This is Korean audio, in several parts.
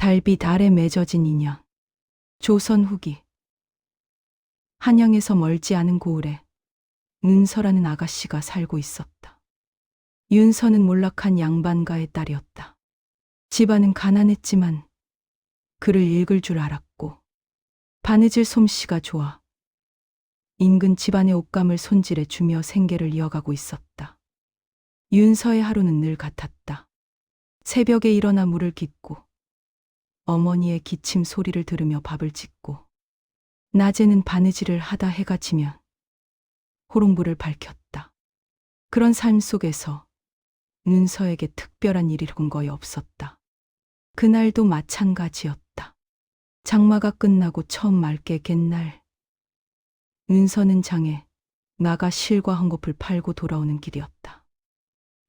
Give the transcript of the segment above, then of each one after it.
달빛 아래 맺어진 인연. 조선 후기. 한양에서 멀지 않은 고을에 은서라는 아가씨가 살고 있었다. 윤서는 몰락한 양반가의 딸이었다. 집안은 가난했지만 글을 읽을 줄 알았고 바느질 솜씨가 좋아 인근 집안의 옷감을 손질해 주며 생계를 이어가고 있었다. 윤서의 하루는 늘 같았다. 새벽에 일어나 물을 깃고 어머니의 기침 소리를 들으며 밥을 짓고 낮에는 바느질을 하다 해가 지면 호롱불을 밝혔다. 그런 삶 속에서 윤서에게 특별한 일이라곤 거의 없었다. 그날도 마찬가지였다. 장마가 끝나고 처음 맑게 갠 날, 윤서는 장에 나가 실과 헝겊을 팔고 돌아오는 길이었다.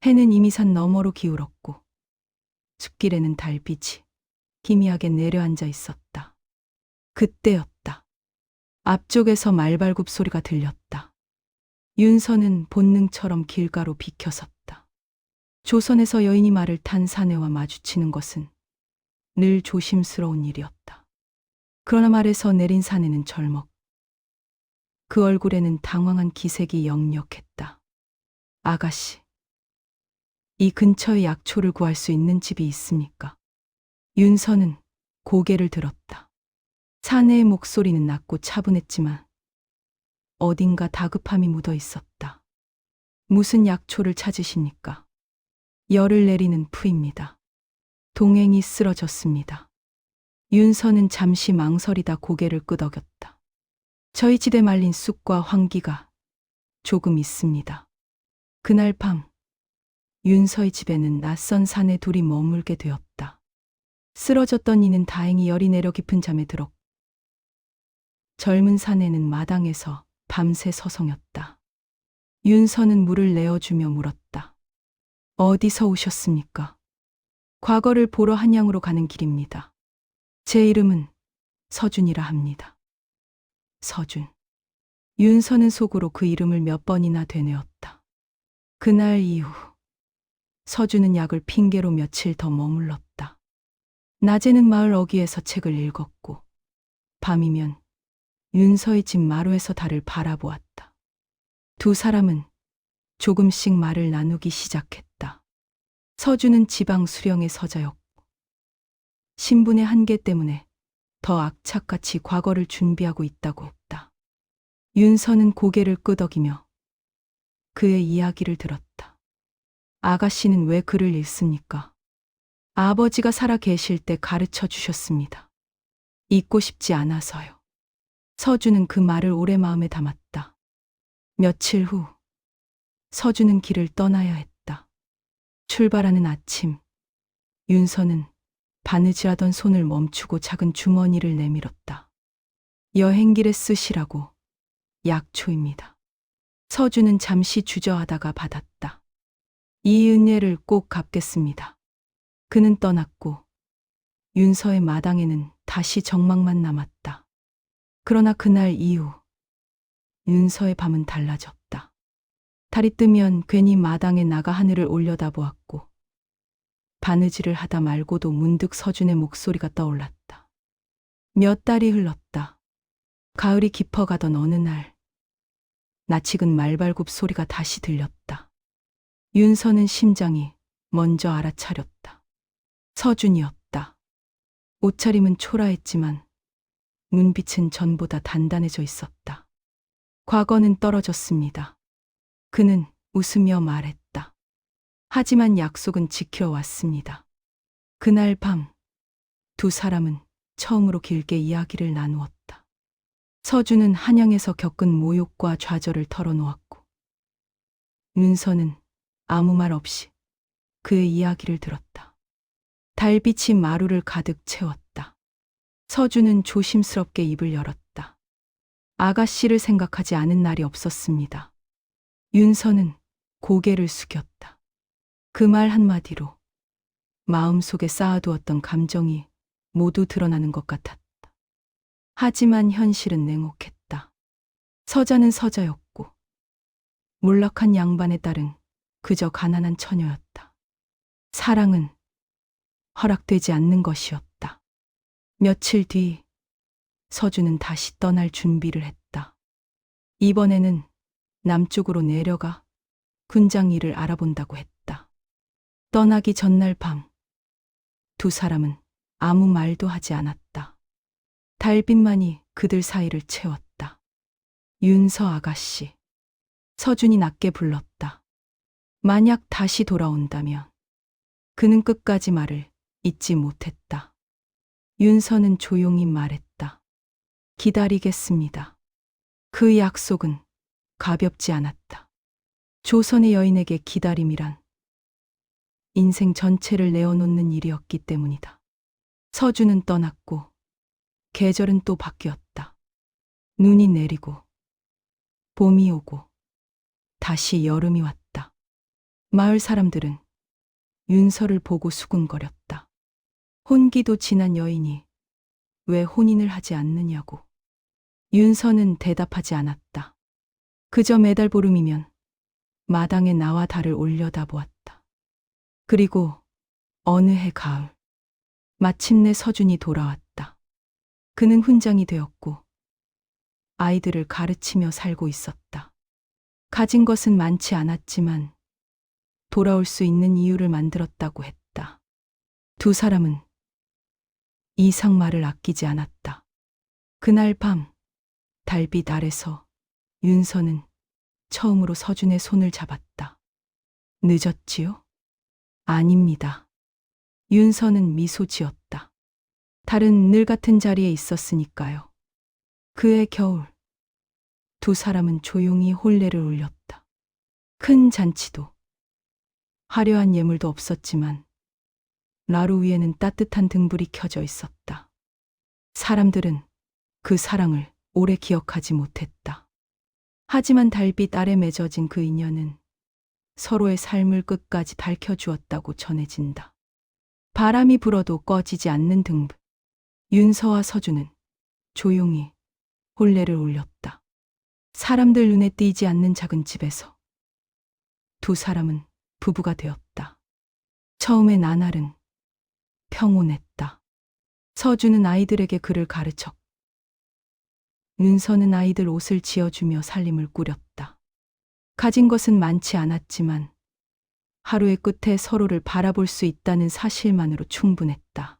해는 이미 산 너머로 기울었고 숲길에는 달빛이 희미하게 내려앉아 있었다. 그때였다. 앞쪽에서 말발굽 소리가 들렸다. 윤서는 본능처럼 길가로 비켜섰다. 조선에서 여인이 말을 탄 사내와 마주치는 것은 늘 조심스러운 일이었다. 그러나 말에서 내린 사내는 절먹. 그 얼굴에는 당황한 기색이 역력했다. 아가씨, 이 근처에 약초를 구할 수 있는 집이 있습니까? 윤서는 고개를 들었다. 사내의 목소리는 낮고 차분했지만 어딘가 다급함이 묻어 있었다. 무슨 약초를 찾으십니까? 열을 내리는 풀입니다. 동행이 쓰러졌습니다. 윤서는 잠시 망설이다 고개를 끄덕였다. 저희 집에 말린 쑥과 황기가 조금 있습니다. 그날 밤 윤서의 집에는 낯선 사내 둘이 머물게 되었다. 쓰러졌던 이는 다행히 열이 내려 깊은 잠에 들었고 젊은 사내는 마당에서 밤새 서성였다. 윤서는 물을 내어주며 물었다. 어디서 오셨습니까? 과거를 보러 한양으로 가는 길입니다. 제 이름은 서준이라 합니다. 서준. 윤서는 속으로 그 이름을 몇 번이나 되뇌었다. 그날 이후 서준은 약을 핑계로 며칠 더 머물렀다. 낮에는 마을 어귀에서 책을 읽었고 밤이면 윤서의 집 마루에서 달을 바라보았다. 두 사람은 조금씩 말을 나누기 시작했다. 서준은 지방 수령의 서자였고 신분의 한계 때문에 더 악착같이 과거를 준비하고 있다고 했다. 윤서는 고개를 끄덕이며 그의 이야기를 들었다. 아가씨는 왜 글을 읽습니까? 아버지가 살아 계실 때 가르쳐 주셨습니다. 잊고 싶지 않아서요. 서준은 그 말을 오래 마음에 담았다. 며칠 후 서준은 길을 떠나야 했다. 출발하는 아침, 윤서는 바느질하던 손을 멈추고 작은 주머니를 내밀었다. 여행길에 쓰시라고 약초입니다. 서준은 잠시 주저하다가 받았다. 이 은혜를 꼭 갚겠습니다. 그는 떠났고 윤서의 마당에는 다시 정막만 남았다. 그러나 그날 이후 윤서의 밤은 달라졌다. 달이 뜨면 괜히 마당에 나가 하늘을 올려다보았고 바느질을 하다 말고도 문득 서준의 목소리가 떠올랐다. 몇 달이 흘렀다. 가을이 깊어가던 어느 날 낯익은 말발굽 소리가 다시 들렸다. 윤서는 심장이 먼저 알아차렸다. 서준이었다. 옷차림은 초라했지만 눈빛은 전보다 단단해져 있었다. 과거는 떨어졌습니다. 그는 웃으며 말했다. 하지만 약속은 지켜왔습니다. 그날 밤 두 사람은 처음으로 길게 이야기를 나누었다. 서준은 한양에서 겪은 모욕과 좌절을 털어놓았고 윤서는 아무 말 없이 그의 이야기를 들었다. 달빛이 마루를 가득 채웠다. 서준은 조심스럽게 입을 열었다. 아가씨를 생각하지 않은 날이 없었습니다. 윤서는 고개를 숙였다. 그 말 한마디로 마음속에 쌓아두었던 감정이 모두 드러나는 것 같았다. 하지만 현실은 냉혹했다. 서자는 서자였고 몰락한 양반의 딸은 그저 가난한 처녀였다. 사랑은 허락되지 않는 것이었다. 며칠 뒤 서준은 다시 떠날 준비를 했다. 이번에는 남쪽으로 내려가 군장 일을 알아본다고 했다. 떠나기 전날 밤 두 사람은 아무 말도 하지 않았다. 달빛만이 그들 사이를 채웠다. 윤서 아가씨. 서준이 낮게 불렀다. 만약 다시 돌아온다면. 그는 끝까지 말을 잊지 못했다. 윤서는 조용히 말했다. 기다리겠습니다. 그 약속은 가볍지 않았다. 조선의 여인에게 기다림이란 인생 전체를 내어놓는 일이었기 때문이다. 서준은 떠났고 계절은 또 바뀌었다. 눈이 내리고 봄이 오고 다시 여름이 왔다. 마을 사람들은 윤서를 보고 수군거렸다. 혼기도 지난 여인이 왜 혼인을 하지 않느냐고. 윤서는 대답하지 않았다. 그저 매달 보름이면 마당에 나와 달을 올려다보았다. 그리고 어느 해 가을 마침내 서준이 돌아왔다. 그는 훈장이 되었고 아이들을 가르치며 살고 있었다. 가진 것은 많지 않았지만 돌아올 수 있는 이유를 만들었다고 했다. 두 사람은 이상말을 아끼지 않았다. 그날 밤 달빛 아래서 윤서는 처음으로 서준의 손을 잡았다. 늦었지요? 아닙니다. 윤서는 미소 지었다. 달은 늘 같은 자리에 있었으니까요. 그해 겨울 두 사람은 조용히 혼례를 올렸다. 큰 잔치도 화려한 예물도 없었지만 라루 위에는 따뜻한 등불이 켜져 있었다. 사람들은 그 사랑을 오래 기억하지 못했다. 하지만 달빛 아래 맺어진 그 인연은 서로의 삶을 끝까지 밝혀주었다고 전해진다. 바람이 불어도 꺼지지 않는 등불. 윤서와 서준은 조용히 혼례를 올렸다. 사람들 눈에 띄지 않는 작은 집에서 두 사람은 부부가 되었다. 처음의 나날은 평온했다. 서준은 아이들에게 글을 가르쳤고 윤서는 아이들 옷을 지어주며 살림을 꾸렸다. 가진 것은 많지 않았지만 하루의 끝에 서로를 바라볼 수 있다는 사실만으로 충분했다.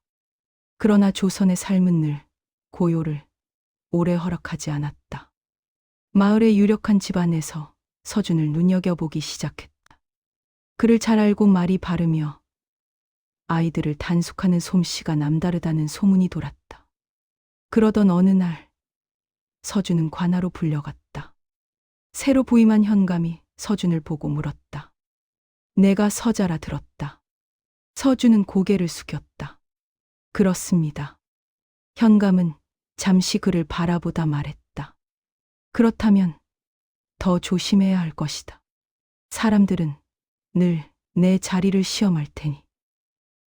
그러나 조선의 삶은 늘 고요를 오래 허락하지 않았다. 마을의 유력한 집안에서 서준을 눈여겨보기 시작했다. 그를 잘 알고 말이 바르며 아이들을 단속하는 솜씨가 남다르다는 소문이 돌았다. 그러던 어느 날 서준은 관하로 불려갔다. 새로 부임한 현감이 서준을 보고 물었다. 내가 서자라 들었다. 서준은 고개를 숙였다. 그렇습니다. 현감은 잠시 그를 바라보다 말했다. 그렇다면 더 조심해야 할 것이다. 사람들은 늘 내 자리를 시험할 테니.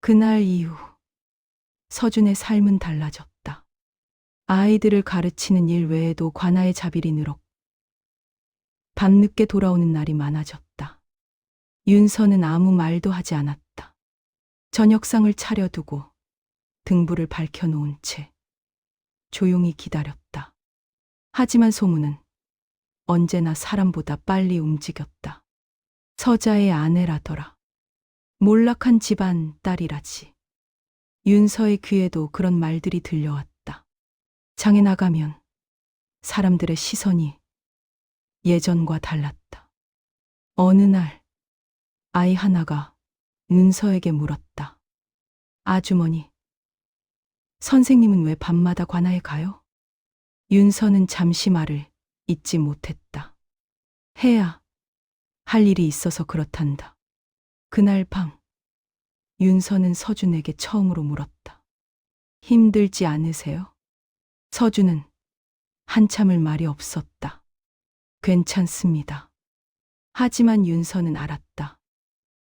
그날 이후 서준의 삶은 달라졌다. 아이들을 가르치는 일 외에도 관아의 자비리 늘었고 밤늦게 돌아오는 날이 많아졌다. 윤서는 아무 말도 하지 않았다. 저녁상을 차려두고 등불을 밝혀놓은 채 조용히 기다렸다. 하지만 소문은 언제나 사람보다 빨리 움직였다. 서자의 아내라더라. 몰락한 집안 딸이라지. 윤서의 귀에도 그런 말들이 들려왔다. 장에 나가면 사람들의 시선이 예전과 달랐다. 어느 날 아이 하나가 윤서에게 물었다. 아주머니, 선생님은 왜 밤마다 관아에 가요? 윤서는 잠시 말을 잇지 못했다. 해야 할 일이 있어서 그렇단다. 그날 밤 윤서는 서준에게 처음으로 물었다. 힘들지 않으세요? 서준은 한참을 말이 없었다. 괜찮습니다. 하지만 윤서는 알았다.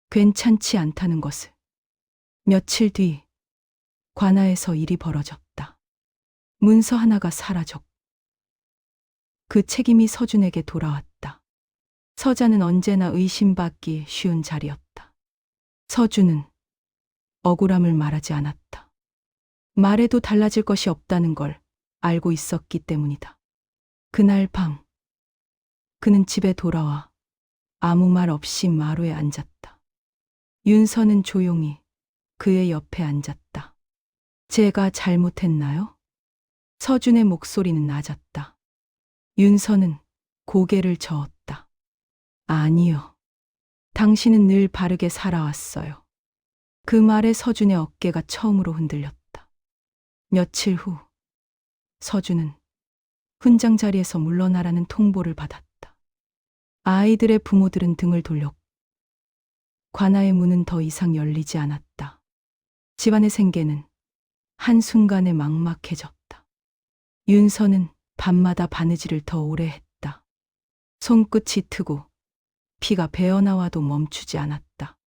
괜찮지 않다는 것을. 며칠 뒤 관아에서 일이 벌어졌다. 문서 하나가 사라졌고 그 책임이 서준에게 돌아왔다. 서자는 언제나 의심받기 쉬운 자리였다. 서준은 억울함을 말하지 않았다. 말해도 달라질 것이 없다는 걸 알고 있었기 때문이다. 그날 밤, 그는 집에 돌아와 아무 말 없이 마루에 앉았다. 윤서는 조용히 그의 옆에 앉았다. 제가 잘못했나요? 서준의 목소리는 낮았다. 윤서는 고개를 저었다. 아니요. 당신은 늘 바르게 살아왔어요. 그 말에 서준의 어깨가 처음으로 흔들렸다. 며칠 후, 서준은 훈장 자리에서 물러나라는 통보를 받았다. 아이들의 부모들은 등을 돌렸고, 관아의 문은 더 이상 열리지 않았다. 집안의 생계는 한순간에 막막해졌다. 윤서는 밤마다 바느질을 더 오래 했다. 손끝이 트고 피가 배어나와도 멈추지 않았다.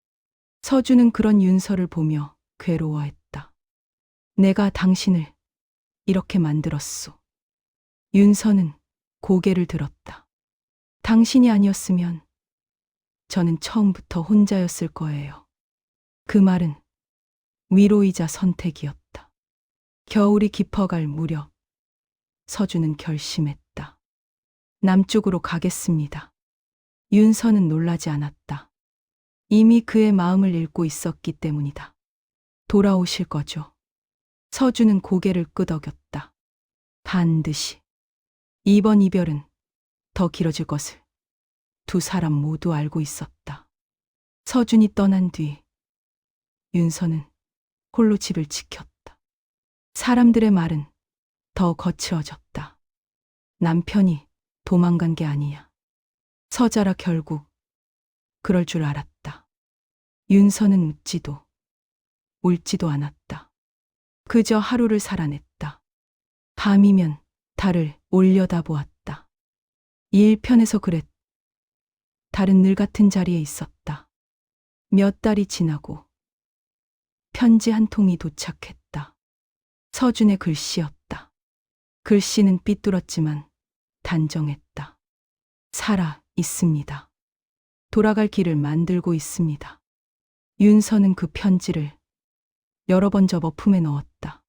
서준은 그런 윤서를 보며 괴로워했다. 내가 당신을 이렇게 만들었소. 윤서는 고개를 들었다. 당신이 아니었으면 저는 처음부터 혼자였을 거예요. 그 말은 위로이자 선택이었다. 겨울이 깊어갈 무렵 서준은 결심했다. 남쪽으로 가겠습니다. 윤서는 놀라지 않았다. 이미 그의 마음을 읽고 있었기 때문이다. 돌아오실 거죠? 서준은 고개를 끄덕였다. 반드시. 이번 이별은 더 길어질 것을 두 사람 모두 알고 있었다. 서준이 떠난 뒤 윤서는 홀로 집을 지켰다. 사람들의 말은 더 거칠어졌다. 남편이 도망간 게 아니야. 서자라 결국 그럴 줄 알았다. 윤서는 웃지도 울지도 않았다. 그저 하루를 살아냈다. 밤이면 달을 올려다보았다. 일편에서 그랬. 달은 늘 같은 자리에 있었다. 몇 달이 지나고 편지 한 통이 도착했다. 서준의 글씨였다. 글씨는 삐뚤었지만 단정했다. 살아 있습니다. 돌아갈 길을 만들고 있습니다. 윤서는 그 편지를 여러 번 접어 품에 넣었다.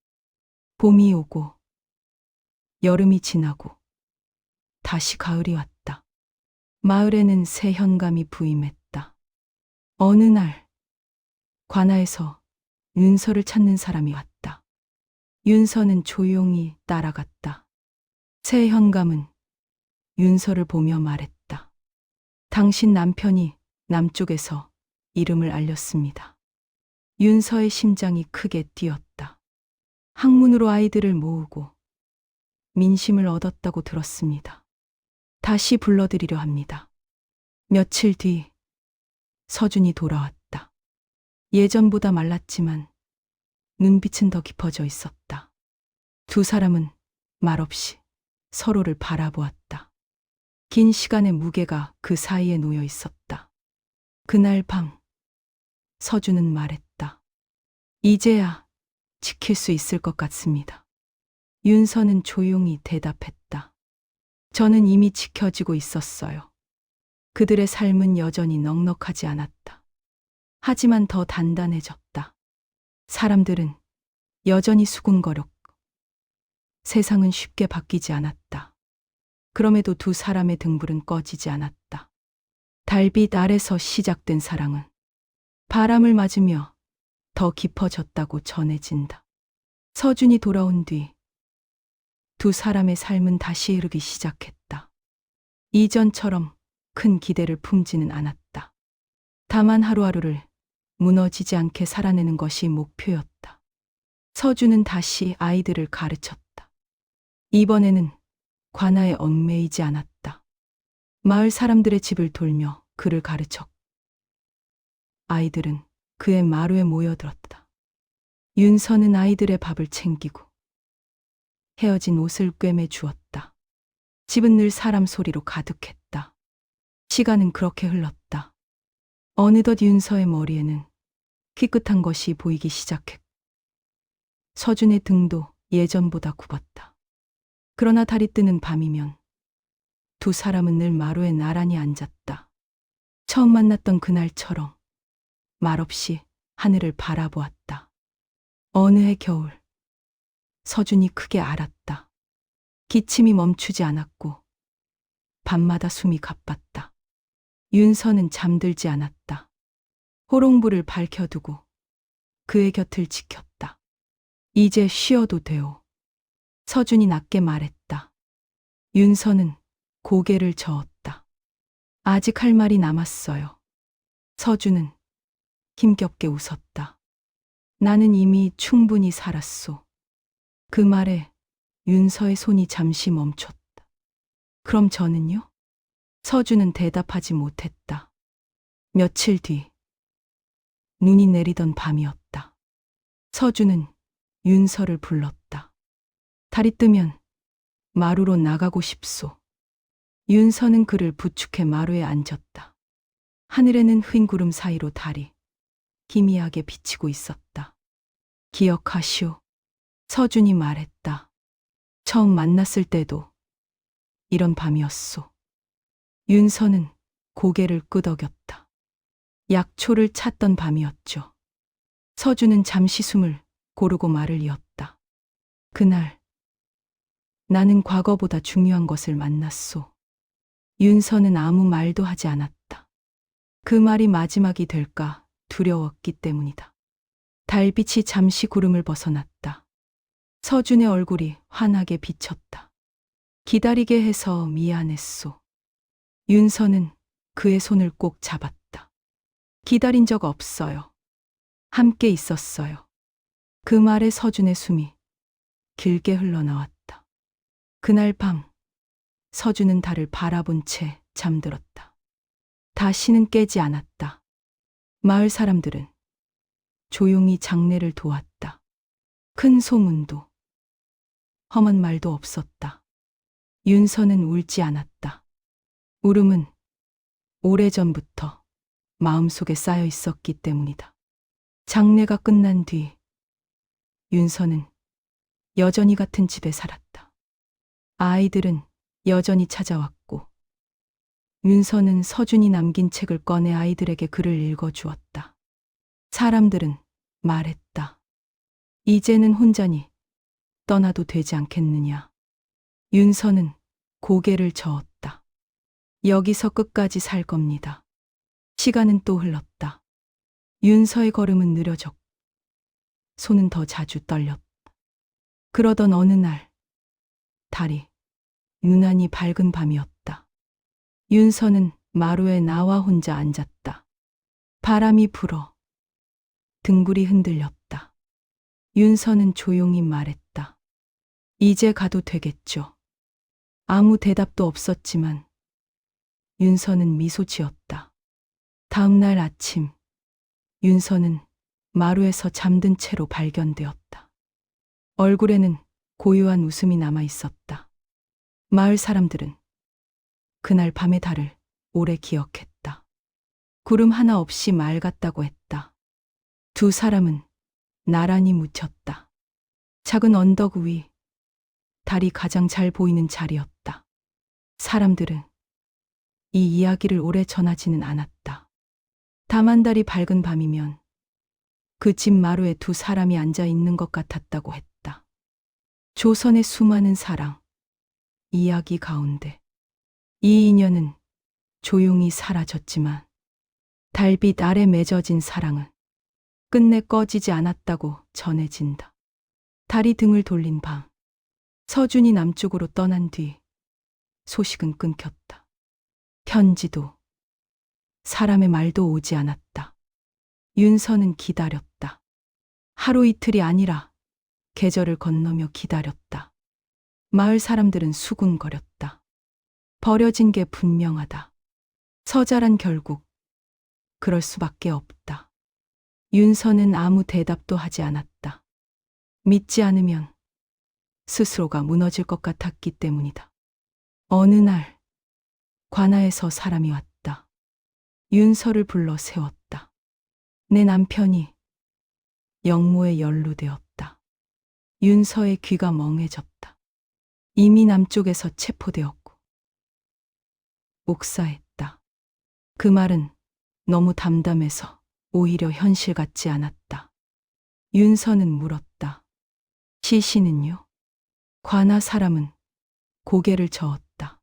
봄이 오고 여름이 지나고 다시 가을이 왔다. 마을에는 새 현감이 부임했다. 어느 날 관아에서 윤서를 찾는 사람이 왔다. 윤서는 조용히 따라갔다. 새 현감은 윤서를 보며 말했다. 당신 남편이 남쪽에서 이름을 알렸습니다. 윤서의 심장이 크게 뛰었다. 학문으로 아이들을 모으고 민심을 얻었다고 들었습니다. 다시 불러드리려 합니다. 며칠 뒤 서준이 돌아왔다. 예전보다 말랐지만 눈빛은 더 깊어져 있었다. 두 사람은 말없이 서로를 바라보았다. 긴 시간의 무게가 그 사이에 놓여 있었다. 그날 밤 서준은 말했다. 이제야 지킬 수 있을 것 같습니다. 윤서는 조용히 대답했다. 저는 이미 지켜지고 있었어요. 그들의 삶은 여전히 넉넉하지 않았다. 하지만 더 단단해졌다. 사람들은 여전히 수군거렸고 세상은 쉽게 바뀌지 않았다. 그럼에도 두 사람의 등불은 꺼지지 않았다. 달빛 아래서 시작된 사랑은 바람을 맞으며 더 깊어졌다고 전해진다. 서준이 돌아온 뒤 두 사람의 삶은 다시 흐르기 시작했다. 이전처럼 큰 기대를 품지는 않았다. 다만 하루하루를 무너지지 않게 살아내는 것이 목표였다. 서준은 다시 아이들을 가르쳤다. 이번에는 관아에 얽매이지 않았다. 마을 사람들의 집을 돌며 그를 가르쳤고 아이들은 그의 마루에 모여들었다. 윤서는 아이들의 밥을 챙기고 헤어진 옷을 꿰매 주었다. 집은 늘 사람 소리로 가득했다. 시간은 그렇게 흘렀다. 어느덧 윤서의 머리에는 희끗한 것이 보이기 시작했고 서준의 등도 예전보다 굽었다. 그러나 달이 뜨는 밤이면 두 사람은 늘 마루에 나란히 앉았다. 처음 만났던 그날처럼 말없이 하늘을 바라보았다. 어느 해 겨울 서준이 크게 앓았다. 기침이 멈추지 않았고 밤마다 숨이 가빴다. 윤서는 잠들지 않았다. 호롱불을 밝혀두고 그의 곁을 지켰다. 이제 쉬어도 돼요. 서준이 낮게 말했다. 윤서는 고개를 저었다. 아직 할 말이 남았어요. 서준은 힘겹게 웃었다. 나는 이미 충분히 살았소. 그 말에 윤서의 손이 잠시 멈췄다. 그럼 저는요? 서준은 대답하지 못했다. 며칠 뒤 눈이 내리던 밤이었다. 서준은 윤서를 불렀다. 달이 뜨면 마루로 나가고 싶소. 윤서는 그를 부축해 마루에 앉았다. 하늘에는 흰 구름 사이로 달이 기미하게 비치고 있었다. 기억하시오. 서준이 말했다. 처음 만났을 때도 이런 밤이었소. 윤서는 고개를 끄덕였다. 약초를 찾던 밤이었죠. 서준은 잠시 숨을 고르고 말을 이었다. 그날 나는 과거보다 중요한 것을 만났소. 윤서는 아무 말도 하지 않았다. 그 말이 마지막이 될까 두려웠기 때문이다. 달빛이 잠시 구름을 벗어났다. 서준의 얼굴이 환하게 비쳤다. 기다리게 해서 미안했소. 윤서는 그의 손을 꼭 잡았다. 기다린 적 없어요. 함께 있었어요. 그 말에 서준의 숨이 길게 흘러나왔다. 그날 밤 서준은 달을 바라본 채 잠들었다. 다시는 깨지 않았다. 마을 사람들은 조용히 장례를 도왔다. 큰 소문도 험한 말도 없었다. 윤서는 울지 않았다. 울음은 오래전부터 마음속에 쌓여 있었기 때문이다. 장례가 끝난 뒤 윤서는 여전히 같은 집에 살았다. 아이들은 여전히 찾아왔고 윤서는 서준이 남긴 책을 꺼내 아이들에게 글을 읽어주었다. 사람들은 말했다. 이제는 혼자니 떠나도 되지 않겠느냐. 윤서는 고개를 저었다. 여기서 끝까지 살 겁니다. 시간은 또 흘렀다. 윤서의 걸음은 느려졌고 손은 더 자주 떨렸다. 그러던 어느 날 달이 유난히 밝은 밤이었다. 윤서는 마루에 나와 혼자 앉았다. 바람이 불어 등불이 흔들렸다. 윤서는 조용히 말했다. 이제 가도 되겠죠. 아무 대답도 없었지만 윤서는 미소 지었다. 다음 날 아침 윤서는 마루에서 잠든 채로 발견되었다. 얼굴에는 고요한 웃음이 남아 있었다. 마을 사람들은 그날 밤의 달을 오래 기억했다. 구름 하나 없이 맑았다고 했다. 두 사람은 나란히 묻혔다. 작은 언덕 위 달이 가장 잘 보이는 자리였다. 사람들은 이 이야기를 오래 전하지는 않았다. 다만 달이 밝은 밤이면 그 집 마루에 두 사람이 앉아 있는 것 같았다고 했다. 조선의 수많은 사랑, 이야기 가운데 이 인연은 조용히 사라졌지만 달빛 아래 맺어진 사랑은 끝내 꺼지지 않았다고 전해진다. 달이 등을 돌린 밤, 서준이 남쪽으로 떠난 뒤 소식은 끊겼다. 편지도 사람의 말도 오지 않았다. 윤서는 기다렸다. 하루 이틀이 아니라 계절을 건너며 기다렸다. 마을 사람들은 수군거렸다. 버려진 게 분명하다. 서자란 결국 그럴 수밖에 없다. 윤서는 아무 대답도 하지 않았다. 믿지 않으면 스스로가 무너질 것 같았기 때문이다. 어느 날 관아에서 사람이 왔다. 윤서를 불러 세웠다. 내 남편이 영모에 연루되었다. 윤서의 귀가 멍해졌다. 이미 남쪽에서 체포되었고 옥사했다. 그 말은 너무 담담해서 오히려 현실 같지 않았다. 윤서는 물었다. 시신은요? 관아 사람은 고개를 저었다.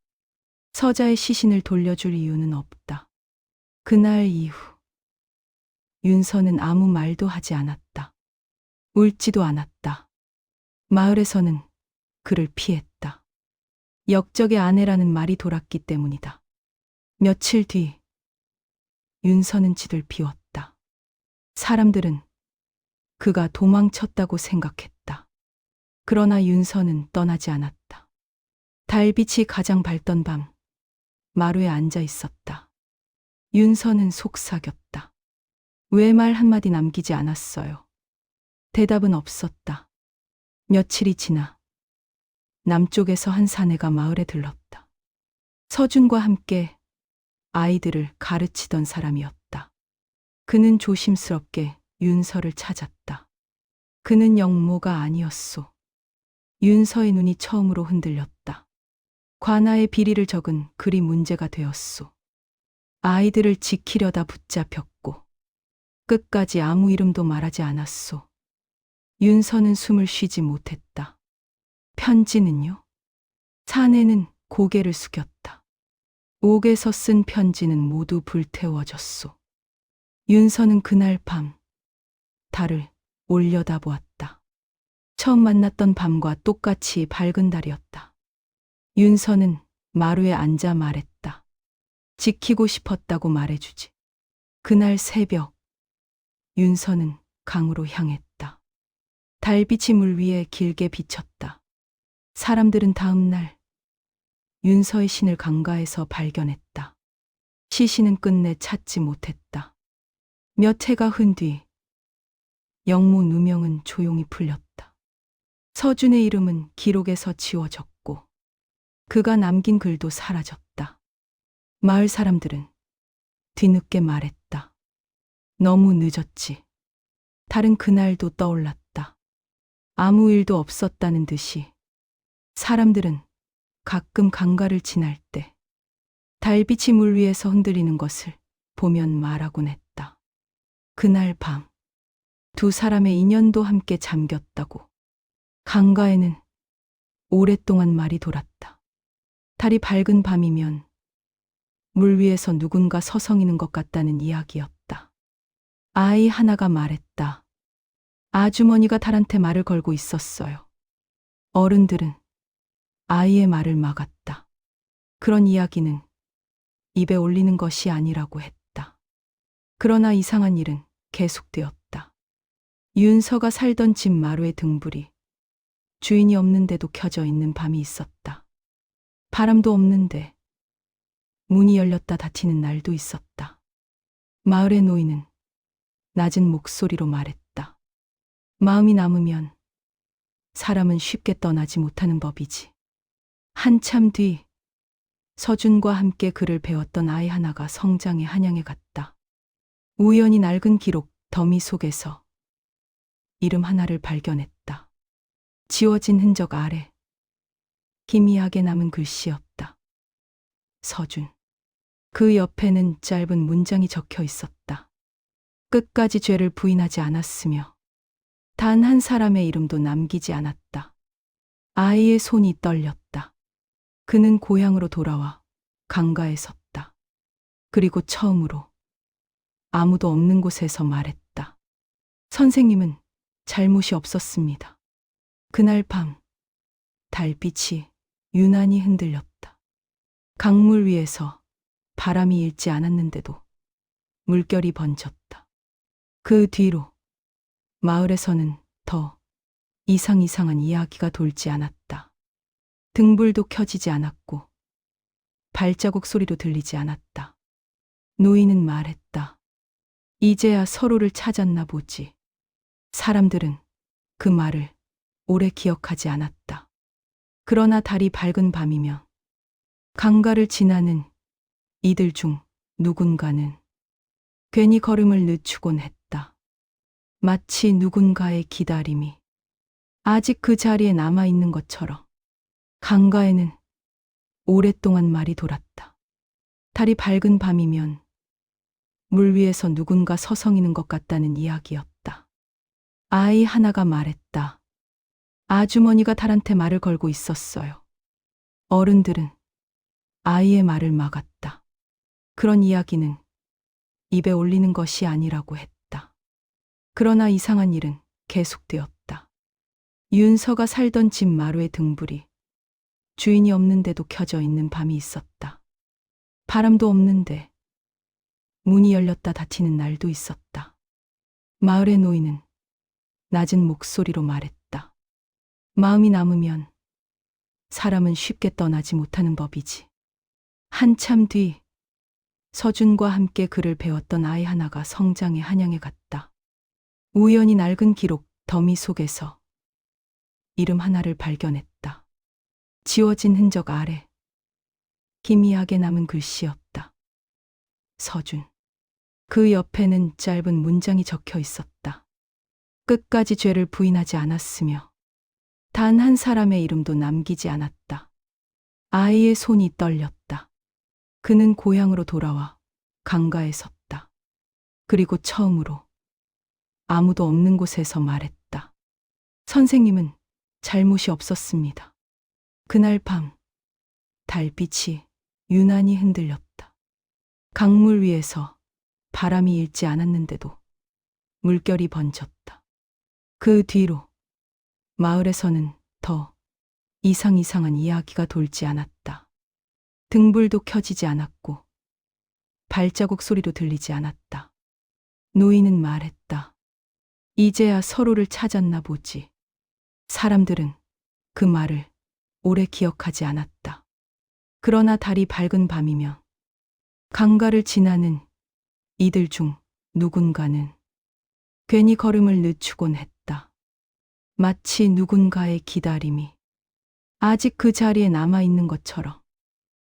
서자의 시신을 돌려줄 이유는 없다. 그날 이후 윤서는 아무 말도 하지 않았다. 울지도 않았다. 마을에서는 그를 피했다. 역적의 아내라는 말이 돌았기 때문이다. 며칠 뒤 윤서는 집을 비웠다. 사람들은 그가 도망쳤다고 생각했다. 그러나 윤서는 떠나지 않았다. 달빛이 가장 밝던 밤 마루에 앉아 있었다. 윤서는 속삭였다. 왜 말 한마디 남기지 않았어요? 대답은 없었다. 며칠이 지나 남쪽에서 한 사내가 마을에 들렀다. 서준과 함께 아이들을 가르치던 사람이었다. 그는 조심스럽게 윤서를 찾았다. 그는 영모가 아니었소. 윤서의 눈이 처음으로 흔들렸다. 관아의 비리를 적은 글이 문제가 되었소. 아이들을 지키려다 붙잡혔고 끝까지 아무 이름도 말하지 않았소. 윤서는 숨을 쉬지 못했다. 편지는요? 사내는 고개를 숙였다. 옥에서 쓴 편지는 모두 불태워졌소. 윤서는 그날 밤 달을 올려다보았다. 처음 만났던 밤과 똑같이 밝은 달이었다. 윤서는 마루에 앉아 말했다. 지키고 싶었다고 말해주지. 그날 새벽 윤서는 강으로 향했다. 달빛이 물 위에 길게 비쳤다. 사람들은 다음 날 윤서의 신을 강가에서 발견했다. 시신은 끝내 찾지 못했다. 몇 해가 흔 뒤 영모 누명은 조용히 풀렸다. 서준의 이름은 기록에서 지워졌고 그가 남긴 글도 사라졌다. 마을 사람들은 뒤늦게 말했다. 너무 늦었지. 달은 그날도 떠올랐다. 아무 일도 없었다는 듯이 사람들은 가끔 강가를 지날 때 달빛이 물 위에서 흔들리는 것을 보면 말하곤 했다. 그날 밤 두 사람의 인연도 함께 잠겼다고. 강가에는 오랫동안 말이 돌았다. 달이 밝은 밤이면 물 위에서 누군가 서성이는 것 같다는 이야기였다. 아이 하나가 말했다. 아주머니가 달한테 말을 걸고 있었어요. 어른들은 아이의 말을 막았다. 그런 이야기는 입에 올리는 것이 아니라고 했다. 그러나 이상한 일은 계속되었다. 윤서가 살던 집 마루의 등불이 주인이 없는데도 켜져 있는 밤이 있었다. 바람도 없는데 문이 열렸다 닫히는 날도 있었다. 마을의 노인은 낮은 목소리로 말했다. 마음이 남으면 사람은 쉽게 떠나지 못하는 법이지. 한참 뒤 서준과 함께 글을 배웠던 아이 하나가 성장에 한양에 갔다. 우연히 낡은 기록 더미 속에서 이름 하나를 발견했다. 지워진 흔적 아래 희미하게 남은 글씨였다. 서준. 그 옆에는 짧은 문장이 적혀 있었다. 끝까지 죄를 부인하지 않았으며 단 한 사람의 이름도 남기지 않았다. 아이의 손이 떨렸다. 그는 고향으로 돌아와 강가에 섰다. 그리고 처음으로 아무도 없는 곳에서 말했다. 선생님은 잘못이 없었습니다. 그날 밤 달빛이 유난히 흔들렸다. 강물 위에서 바람이 일지 않았는데도 물결이 번졌다. 그 뒤로 마을에서는 더 이상한 이야기가 돌지 않았다. 등불도 켜지지 않았고 발자국 소리도 들리지 않았다. 노인은 말했다. 이제야 서로를 찾았나 보지. 사람들은 그 말을 오래 기억하지 않았다. 그러나 달이 밝은 밤이면 강가를 지나는 이들 중 누군가는 괜히 걸음을 늦추곤 했다. 마치 누군가의 기다림이 아직 그 자리에 남아있는 것처럼. 강가에는 오랫동안 말이 돌았다. 달이 밝은 밤이면 물 위에서 누군가 서성이는 것 같다는 이야기였다. 아이 하나가 말했다. 아주머니가 딸한테 말을 걸고 있었어요. 어른들은 아이의 말을 막았다. 그런 이야기는 입에 올리는 것이 아니라고 했다. 그러나 이상한 일은 계속되었다. 윤서가 살던 집 마루의 등불이 주인이 없는데도 켜져 있는 밤이 있었다. 바람도 없는데 문이 열렸다 닫히는 날도 있었다. 마을의 노인은 낮은 목소리로 말했다. 마음이 남으면 사람은 쉽게 떠나지 못하는 법이지. 한참 뒤 서준과 함께 글을 배웠던 아이 하나가 성장해 한양에 갔다. 우연히 낡은 기록 더미 속에서 이름 하나를 발견했다. 지워진 흔적 아래 기미하게 남은 글씨였다. 서준. 그 옆에는 짧은 문장이 적혀 있었다. 끝까지 죄를 부인하지 않았으며 단 한 사람의 이름도 남기지 않았다. 아이의 손이 떨렸다. 그는 고향으로 돌아와 강가에 섰다. 그리고 처음으로 아무도 없는 곳에서 말했다. 선생님은 잘못이 없었습니다. 그날 밤 달빛이 유난히 흔들렸다. 강물 위에서 바람이 일지 않았는데도 물결이 번졌다. 그 뒤로 마을에서는 더 이상한 이야기가 돌지 않았다. 등불도 켜지지 않았고 발자국 소리도 들리지 않았다. 노인은 말했다. 이제야 서로를 찾았나 보지. 사람들은 그 말을 오래 기억하지 않았다. 그러나 달이 밝은 밤이면 강가를 지나는 이들 중 누군가는 괜히 걸음을 늦추곤 했다. 마치 누군가의 기다림이 아직 그 자리에 남아 있는 것처럼.